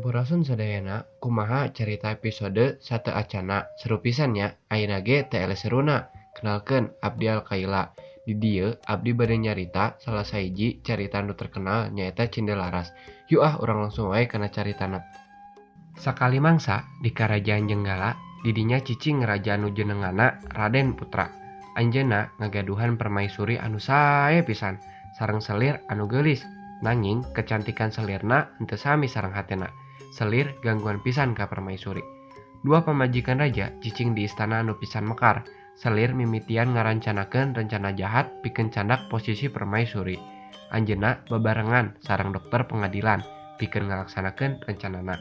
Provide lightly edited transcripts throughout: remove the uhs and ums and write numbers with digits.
Sampurasun sadayana kumaha carita episode Sate Acana seru pisan nya ayeuna ge teu eleh seruna. Kenalkeun abdi Alkaila. Di dieu abdi bade nyarita salah sahiji carita nu terkenal nyaeta Cindelaras. Yuk urang langsung wae kana caritana. Sakali mangsa di Karajaan Jenggala didinya cicing raja anu jenengana Raden Putra. Anjeunna ngagaduhan permaisuri anu sae pisan sareng selir anu geulis. Nanging kecantikan selirna henteu sami sareng hatena. Selir gangguan pisan ka permaisuri. Dua pamajikan raja cicing di istana anu pisan mekar. Selir mimitian ngarancanakeun rencana jahat pikeun candak posisi permaisuri. Anjeunna bebarengan sareng dokter pengadilan pikeun ngalaksanakeun rencanana.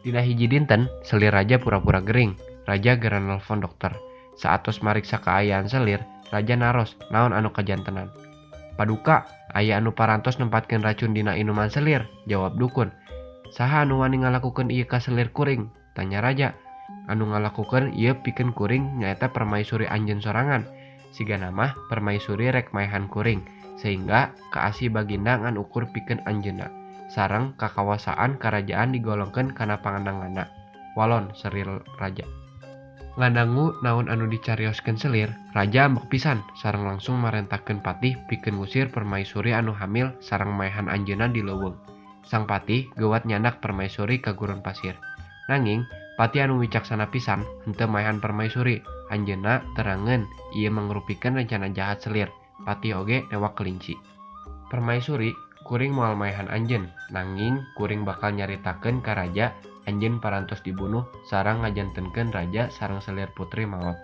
Dina hiji dinten, selir raja pura-pura gering. Raja geura nelpon dokter. Saatos mariksa kaayaan selir, raja naros naon anu kajantenan. Paduka, aya anu parantos nempatkeun racun dina inuman selir, jawab dukun. Saha anu wani ngalakukeun ieu ka selir kuring? Tanya raja. Anu ngalakukeun ieu pikeun kuring nyaeta permaisuri anjeun sorangan. Sigana mah permaisuri rek maehan kuring, sehingga kaasi baginda ngan ukur pikeun anjeunna. Sareng kakawasaan karajaan digolongkeun kana pangandanganna. Walon seril raja. Ngadangu naon anu dicarioskeun selir, raja ambek pisan sareng langsung marentakeun patih pikeun ngusir permaisuri anu hamil sareng maehan anjeunna di leuweung. Sang patih geuwat nyandak permaisuri ka gurun pasir. Nanging patih anu wicaksana pisan henteu maehan permaisuri. Anjeunna terangeun ieu mangrupikeun rencana jahat selir. Patih oge newak kelinci. Permaisuri kuring moal maehan anjeun, nanging kuring bakal nyaritakeun ka raja anjeun parantos dibunuh sareng ngajantenkeun raja sareng selir putri maot.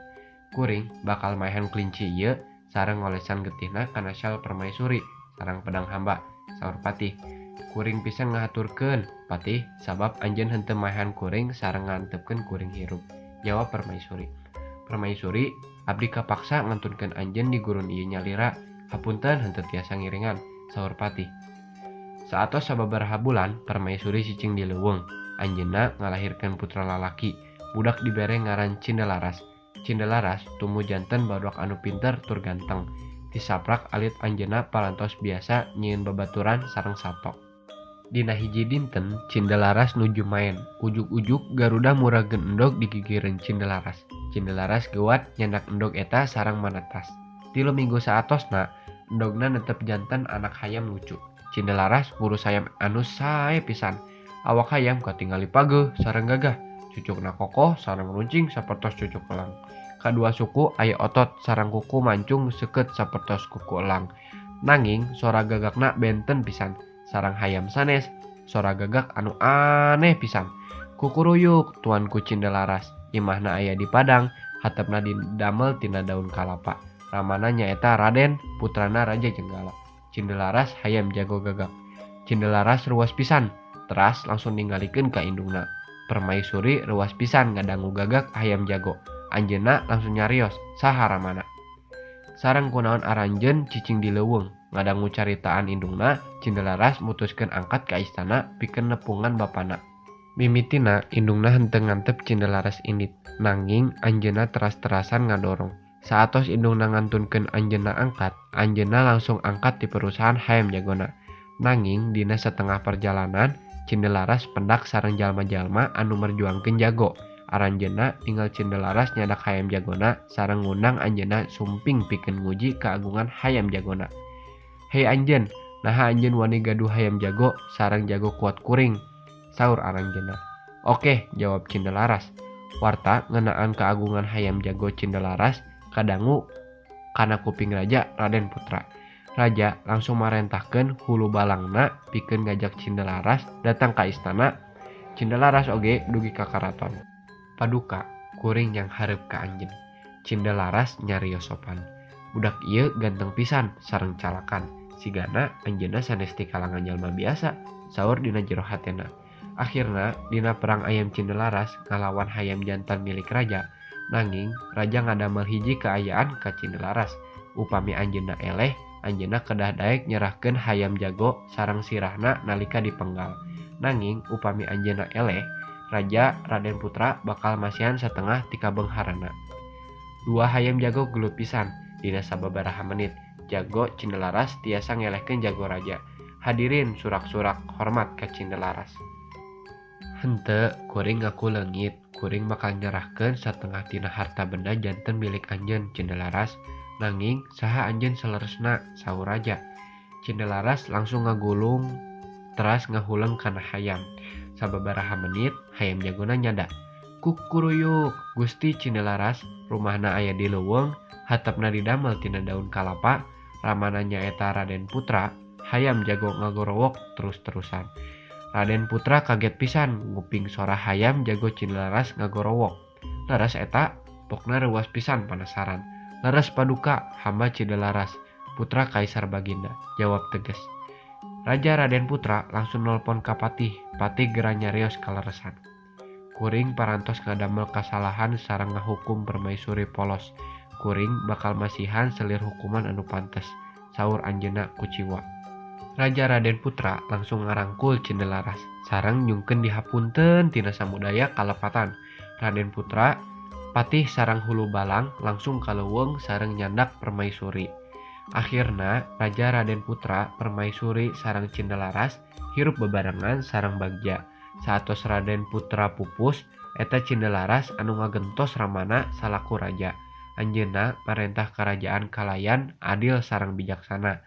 Kuring bakal maehan kelinci ieu sareng ngolesan getihna kana syal permaisuri sareng pedang hamba, saur patih. Kuring pisan ngahaturkeun, patih, sabab anjeun henteu maehan kuring sareng ngantepkeun kuring hirup, jawab permaisuri. Permaisuri, abdi kapaksa ngantunkeun anjeun di gurun ieu nyalira. Hapunten henteu tiasa ngiringan, saur patih. Saatos sababaraha bulan, permaisuri cicing di leuweung. Anjeunna ngalahirkeun putra lalaki, budak dibere ngaran Cindelaras. Cindelaras tumbuh janten barudak anu pinter tur ganteng. Disaprak alit anjeunna parantos biasa nyieun babaturan sareng satok. Dina hiji dinten, Cindelaras nuju maen. Ujug-ujug garuda murageun endog di gigireun Cindelaras. Cindelaras geuwat nyandak endog eta sareng manetas. 3 minggu saatosna, endogna netep janten anak hayam lucu. Cindelaras ngurus hayam anu sae pisan. Awak hayam katingali pageuh sareng gagah. Cucukna kokoh sareng runcing sapertos cucuk elang. Kadua suku aya otot sareng kuku mancung seukeut sapertos kuku elang. Nanging sora gagakna benten pisan. Sareng hayam sanes, sora gagak anu aneh pisan. Kukuruyuk tuanku Cindelaras. Imahna aya di padang, hatepna didamel tina daun kalapa. Ramana nyaeta Raden, putrana Raja Jenggala. Cindelaras hayam jago gagak. Cindelaras ruas pisan, teras langsung ningalikeun ka indungna. Permaisuri ruas pisan ngadangu gagak hayam jago. Anjeunna langsung nyarios, saha ramana. Sareng kunaon aranjeun cicing di leuweung. Ngadangu caritaan indungna, Cindelaras mutuskeun angkat ka istana pikeun nepungan bapana. Mimitina indungna henteu ngantep Cindelaras indit, nanging anjeunna teras-terasan ngadorong. Saatos indungna ngantunkeun anjeunna angkat, anjeunna langsung angkat di perusahaan hayam jagona. Nanging dina setengah perjalanan, Cindelaras pendak sareng jalma-jalma anu merjuangkeun jago. Aranjeunna ninggal Cindelaras nyadak hayam jagona sareng ngundang anjeunna sumping pikeun nguji keagungan hayam jagona. "Hei anjeun, naha anjeun wani gaduh hayam jago sareng jago kuat kuring?" saur aranjeunna. "Oke," jawab Cindelaras. Warta ngeunaan keagungan hayam jago Cindelaras kadangu kana kuping Raja Raden Putra. Raja langsung marentahkeun hulu balangna pikeun ngajak Cindelaras datang ka istana. Cindelaras oge dugi ka karaton. Paduka, kuring yang hareup ka anjeun. Cindelaras nyarios sopan. Budak ieu ganteng pisan sareng calakan. Sigana anjeunna sanes ti kalangan jalma biasa, saur dina jero hatena. Akhirna dina perang ayam Cindelaras ngalawan hayam jantan milik raja. Nanging raja ngadamel hiji kaayaan ka Cindelaras. Upami anjeunna eleh, anjeunna kedah daek nyerahkeun hayam jago sareng sirahna nalika dipenggal. Nanging upami anjeunna eleh, Raja Raden Putra bakal masihan setengah ti kabeungharana. Dua hayam jago gelut pisan. Dina sababaraha menit, jago Cindelaras tiasa ngelehkeun jago raja. Hadirin surak-surak hormat ka Cindelaras. Henteu, kuring ngaku leungit, kuring bakal nyerahkeun satengah tina harta benda janten milik anjeun Cindelaras. Nanging saha anjeun saleresna, saur raja. Cindelaras langsung ngagulung teras ngahuleng kana hayam. Sababaraha menit, hayam jagona nyada. Kukuruyuk, Gusti Cindelaras, rumahna aya di leuweung, hatapna didamel tina daun kalapa, ramana nyaeta Raden Putra. Hayam jago ngagorowok terus-terusan. Raden Putra kaget pisan nguping suara hayam jago Cindelaras ngagorowok. Leres eta, pokna reuas pisan penasaran. Leres paduka, hamba Cindelaras, putra Kaisar Baginda, jawab tegas. Raja Raden Putra langsung nelpon ka Patih, Patih geura nyarios kaleresan. Kuring parantos ngadamel kasalahan sareng ngahukum permaisuri polos. Kuring bakal masihan selir hukuman anu pantes, saur anjeunna Kuciwa. Raja Raden Putra langsung ngarangkul Cindelaras, sareng nyungkeun dihapunten tina samudaya kalepatan. Raden Putra, Patih sareng Hulu Balang langsung ka leuweung sareng nyandak permaisuri. Akhirna Raja Raden Putra, permaisuri sareng Cindelaras hirup bebarengan sareng Bagja. Saatos Raden Putra pupus, eta Cindelaras anu ngagentos ramana salaku raja. Anjeunna marentah kerajaan kalayan adil sareng bijaksana.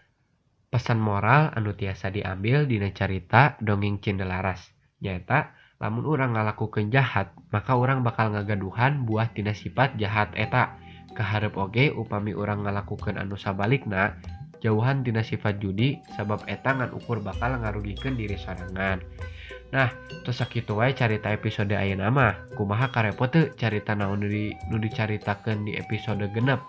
Pesan moral anu tiasa diambil dina carita dongeng Cindelaras nyaeta, lamun urang ngalakukeun jahat, maka urang bakal ngagaduhan buah tina sifat jahat eta. Kaharep oge upami urang ngalakukeun anu sabalikna, jauhan tina sifat judi, sabab eta ngan ukur bakal ngarugikeun diri sorangan. Nah, tos sakitu wae carita episode ayeuna mah. Kumaha karepot teu carita naon nu dicaritakeun di episode genep?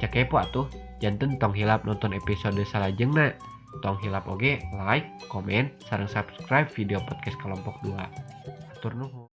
Cek kepo atuh, janten tong hilap nonton episode salajengna. Tong hilap oge like, komen, sareng subscribe video podcast kelompok 2. Hatur nuhun.